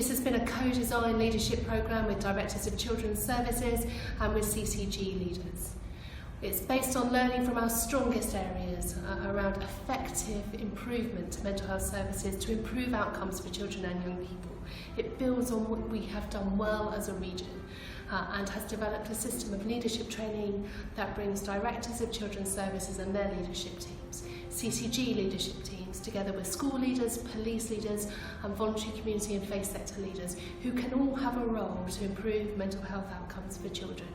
This has been a co-design leadership programme with Directors of Children's Services and with CCG leaders. It's based on learning from our strongest areas around effective improvement to mental health services to improve outcomes for children and young people. It builds on what we have done well as a region and has developed a system of leadership training that brings Directors of Children's Services and their leadership teams, CCG leadership teams, together with school leaders, police leaders and voluntary community and faith sector leaders who can all have a role to improve mental health outcomes for children.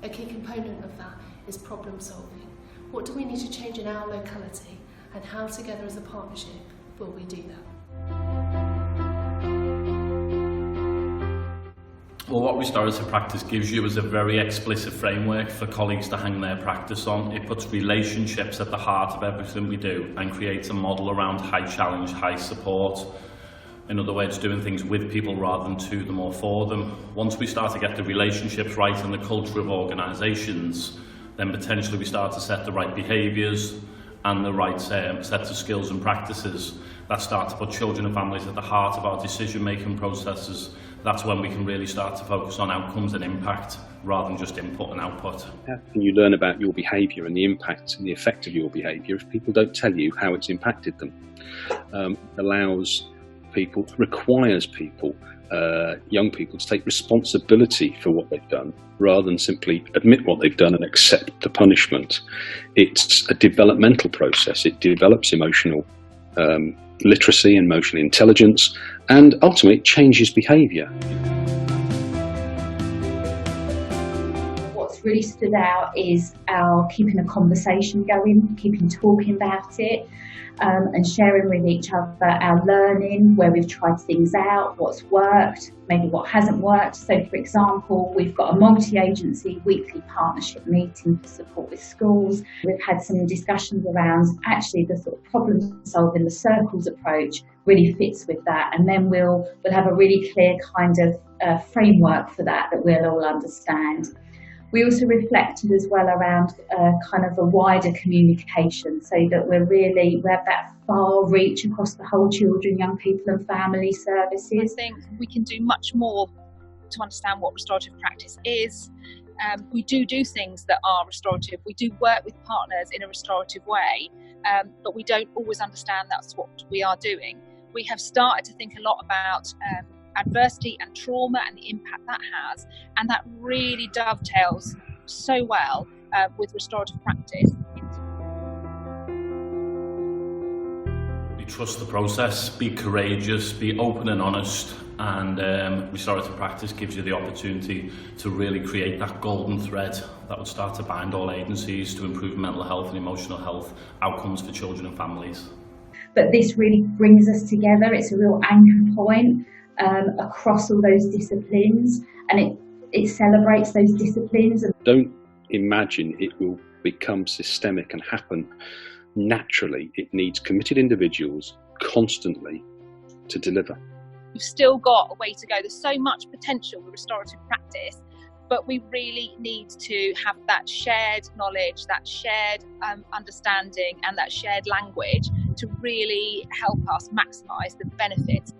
A key component of that is problem solving. What do we need to change in our locality, and how together as a partnership will we do that? Well, what Restorative Practice gives you is a very explicit framework for colleagues to hang their practice on. It puts relationships at the heart of everything we do and creates a model around high challenge, high support. In other words, doing things with people rather than to them or for them. Once we start to get the relationships right and the culture of organisations, then potentially we start to set the right behaviours and the right sets of skills and practices that start to put children and families at the heart of our decision-making processes. That's when we can really start to focus on outcomes and impact rather than just input and output. How can you learn about your behaviour and the impact and the effect of your behaviour if people don't tell you how it's impacted them? Allows people, requires people, young people, to take responsibility for what they've done rather than simply admit what they've done and accept the punishment. It's a developmental process. It develops emotional literacy and emotional intelligence, and ultimately it changes behaviour. What's really stood out is our keeping a conversation going, keeping talking about it, and sharing with each other our learning, where we've tried things out, what's worked, maybe what hasn't worked. So for example, we've got a multi-agency weekly partnership meeting for support with schools. We've had some discussions around actually the sort of problem solving, the circles approach really fits with that, and then we'll have a really clear kind of framework for that we'll all understand. We also reflected as well around kind of a wider communication, so that we have that far reach across the whole children, young people and family services. I think we can do much more to understand what restorative practice is. We do things that are restorative. We do work with partners in a restorative way, but we don't always understand that's what we are doing. We have started to think a lot about adversity and trauma and the impact that has, and that really dovetails so well with restorative practice. We trust the process, be courageous, be open and honest, and restorative practice gives you the opportunity to really create that golden thread that would start to bind all agencies to improve mental health and emotional health outcomes for children and families. But this really brings us together. It's a real anchor point across all those disciplines, and it celebrates those disciplines. Don't imagine it will become systemic and happen naturally. It needs committed individuals constantly to deliver. We've still got a way to go. There's so much potential with restorative practice, but we really need to have that shared knowledge, that shared understanding and that shared language to really help us maximise the benefits.